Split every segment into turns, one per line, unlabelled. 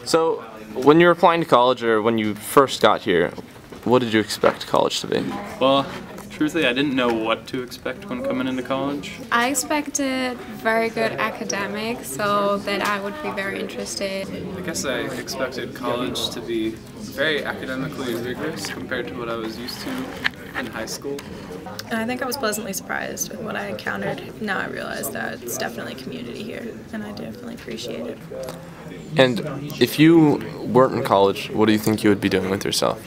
So, when you were applying to college or when you first got here, what did you expect college to be?
Well, truthfully, I didn't know what to expect when coming into college.
I expected very good academics, so that I would be very interested.
I guess I expected college to be very academically rigorous compared to what I was used to in high school.
And I think I was pleasantly surprised with what I encountered. Now I realize that it's definitely community here, and I definitely appreciate it.
And if you weren't in college, what do you think you would be doing with yourself?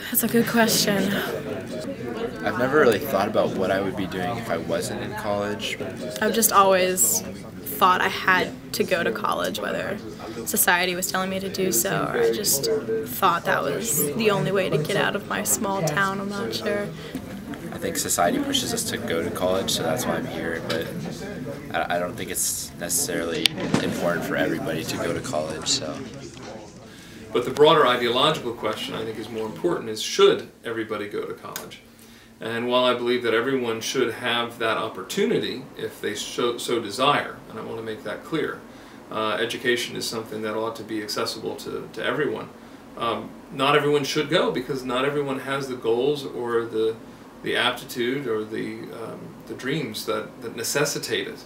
That's a good question.
I've never really thought about what I would be doing if I wasn't in college.
I've just always thought I had to go to college, whether society was telling me to do so, or I just thought that was the only way to get out of my small town. I'm not sure.
I think society pushes us to go to college, so that's why I'm here, but I don't think it's necessarily important for everybody to go to college, so.
But the broader ideological question I think is more important is, should everybody go to college? And while I believe that everyone should have that opportunity if they so desire, and I want to make that clear, education is something that ought to be accessible to everyone. Not everyone should go because not everyone has the goals or the aptitude or the dreams that necessitate it.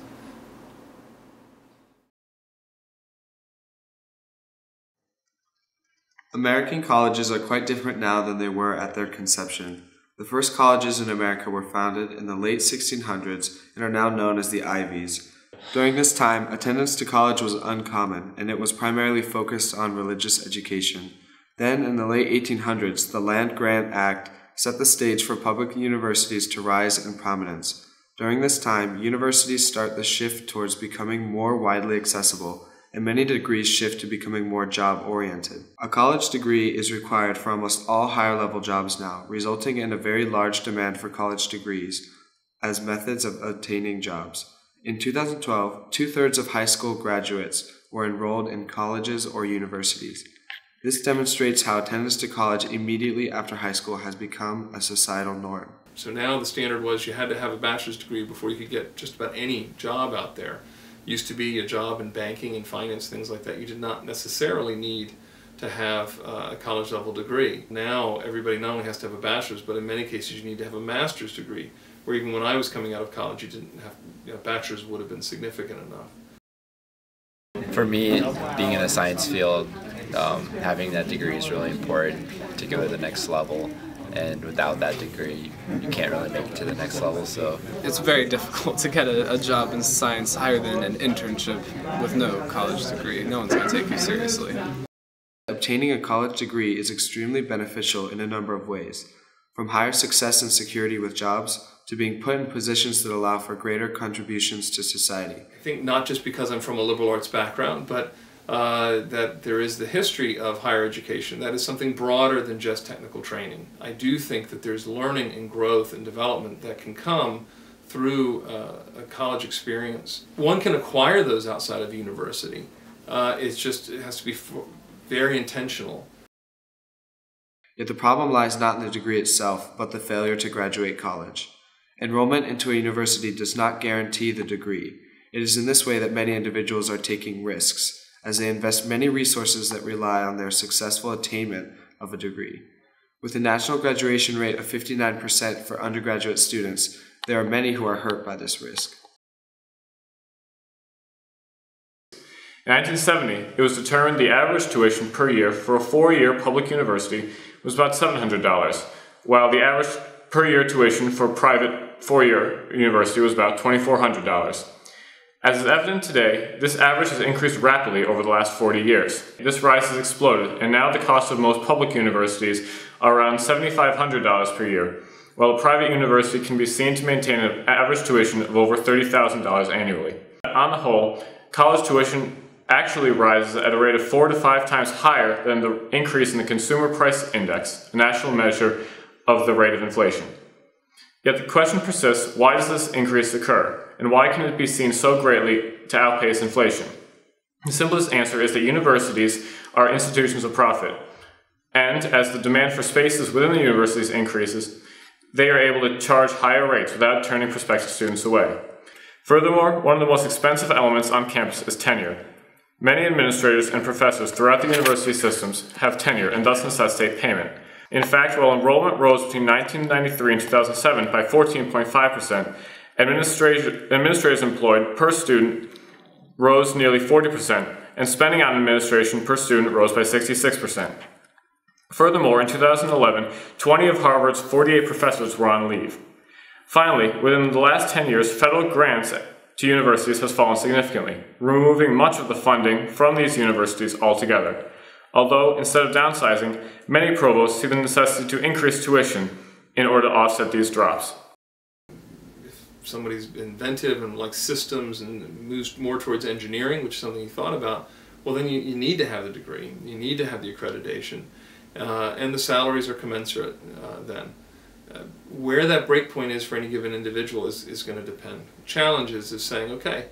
American colleges are quite different now than they were at their conception. The first colleges in America were founded in the late 1600s and are now known as the Ivies. During this time, attendance to college was uncommon, and it was primarily focused on religious education. Then, in the late 1800s, the Land-Grant Act set the stage for public universities to rise in prominence. During this time, universities start the shift towards becoming more widely accessible, and many degrees shift to becoming more job-oriented. A college degree is required for almost all higher-level jobs now, resulting in a very large demand for college degrees as methods of obtaining jobs. In 2012, 2/3 of high school graduates were enrolled in colleges or universities. This demonstrates how attendance to college immediately after high school has become a societal norm.
So now the standard was you had to have a bachelor's degree before you could get just about any job out there. Used to be a job in banking and finance, things like that. You did not necessarily need to have a college level degree. Now everybody not only has to have a bachelor's, but in many cases you need to have a master's degree, where even when I was coming out of college you didn't have, bachelor's would have been significant enough.
For me, being in the science field, having that degree is really important to go to the next level. And without that degree, you can't really make it to the next level. So
It's very difficult to get a job in science higher than an internship with no college degree. No one's going to take you seriously.
Obtaining a college degree is extremely beneficial in a number of ways, from higher success and security with jobs to being put in positions that allow for greater contributions to society.
I think not just because I'm from a liberal arts background, but that there is the history of higher education that is something broader than just technical training. I do think that there's learning and growth and development that can come through a college experience. One can acquire those outside of university. It has to be very intentional.
Yet the problem lies not in the degree itself, but the failure to graduate college. Enrollment into a university does not guarantee the degree. It is in this way that many individuals are taking risks, as they invest many resources that rely on their successful attainment of a degree. With a national graduation rate of 59% for undergraduate students, there are many who are hurt by this risk.
In 1970, it was determined the average tuition per year for a 4-year public university was about $700, while the average per year tuition for a private 4-year university was about $2,400. As is evident today, this average has increased rapidly over the last 40 years. This rise has exploded, and now the cost of most public universities are around $7,500 per year, while a private university can be seen to maintain an average tuition of over $30,000 annually. On the whole, college tuition actually rises at a rate of 4 to 5 times higher than the increase in the Consumer Price Index, a national measure of the rate of inflation. Yet the question persists, why does this increase occur? And why can it be seen so greatly to outpace inflation? The simplest answer is that universities are institutions of profit. And as the demand for spaces within the universities increases, they are able to charge higher rates without turning prospective students away. Furthermore, one of the most expensive elements on campus is tenure. Many administrators and professors throughout the university systems have tenure and thus necessitate payment. In fact, while enrollment rose between 1993 and 2007 by 14.5%, administrators employed per student rose nearly 40%, and spending on administration per student rose by 66%. Furthermore, in 2011, 20 of Harvard's 48 professors were on leave. Finally, within the last 10 years, federal grants to universities has fallen significantly, removing much of the funding from these universities altogether. Although, instead of downsizing, many provosts see the necessity to increase tuition in order to offset these drops.
If somebody's inventive and likes systems and moves more towards engineering, which is something you thought about, well then you need to have the degree, you need to have the accreditation, and the salaries are commensurate then. Where that break point is for any given individual is going to depend. Challenges is saying, okay,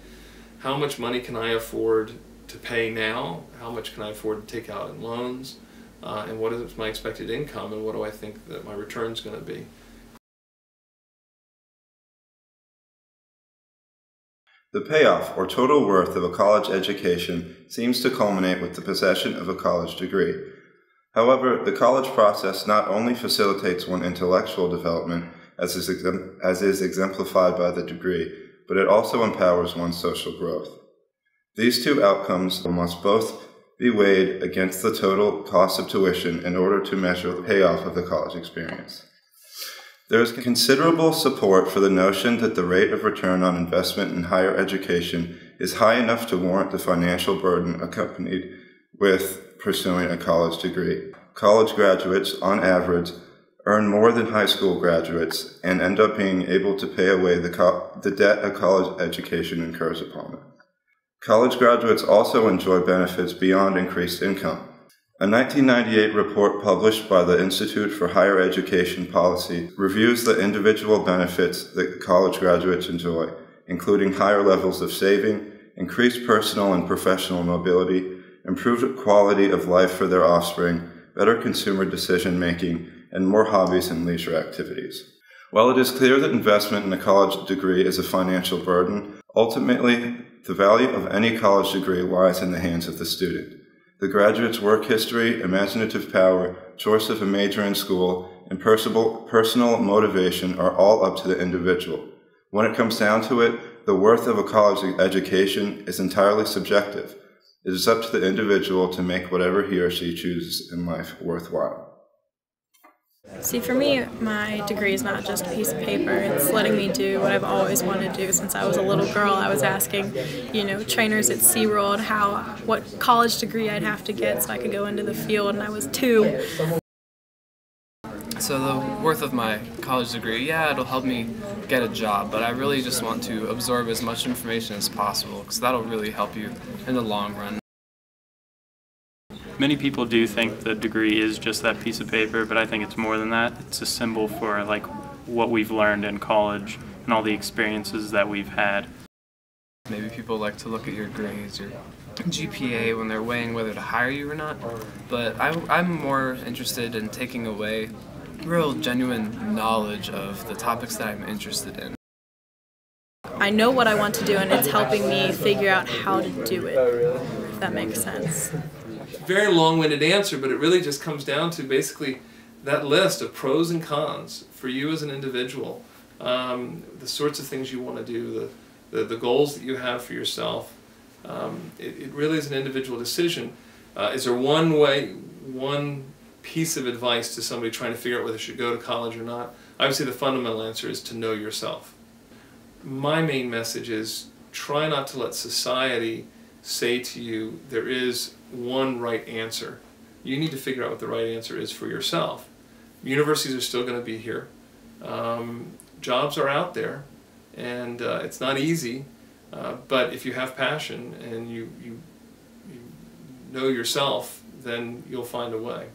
how much money can I afford to pay now? How much can I afford to take out in loans? And what is my expected income, and what do I think that my return is going to be?
The payoff, or total worth, of a college education seems to culminate with the possession of a college degree. However, the college process not only facilitates one's intellectual development, as is exemplified by the degree, but it also empowers one's social growth. These two outcomes must both be weighed against the total cost of tuition in order to measure the payoff of the college experience. There is considerable support for the notion that the rate of return on investment in higher education is high enough to warrant the financial burden accompanied with pursuing a college degree. College graduates, on average, earn more than high school graduates and end up being able to pay away the debt a college education incurs upon them. College graduates also enjoy benefits beyond increased income. A 1998 report published by the Institute for Higher Education Policy reviews the individual benefits that college graduates enjoy, including higher levels of saving, increased personal and professional mobility, improved quality of life for their offspring, better consumer decision-making, and more hobbies and leisure activities. While it is clear that investment in a college degree is a financial burden, ultimately, the value of any college degree lies in the hands of the student. The graduate's work history, imaginative power, choice of a major in school, and personal motivation are all up to the individual. When it comes down to it, the worth of a college education is entirely subjective. It is up to the individual to make whatever he or she chooses in life worthwhile.
See, for me, my degree is not just a piece of paper. It's letting me do what I've always wanted to do since I was a little girl. I was asking, trainers at SeaWorld what college degree I'd have to get so I could go into the field, and I was 2.
So the worth of my college degree, yeah, it'll help me get a job, but I really just want to absorb as much information as possible because that'll really help you in the long run.
Many people do think the degree is just that piece of paper, but I think it's more than that. It's a symbol for what we've learned in college and all the experiences that we've had.
Maybe people like to look at your grades, your GPA, when they're weighing whether to hire you or not, but I'm more interested in taking away real genuine knowledge of the topics that I'm interested in.
I know what I want to do, and it's helping me figure out how to do it, if that makes sense.
Very long-winded answer, but it really just comes down to basically that list of pros and cons for you as an individual, the sorts of things you want to do, the goals that you have for yourself. It really is an individual decision. Is there one piece of advice to somebody trying to figure out whether they should go to college or not? Obviously the fundamental answer is to know yourself. My main message is try not to let society say to you there is one right answer. You need to figure out what the right answer is for yourself. Universities are still going to be here. Jobs are out there, and it's not easy, but if you have passion and you know yourself, then you'll find a way.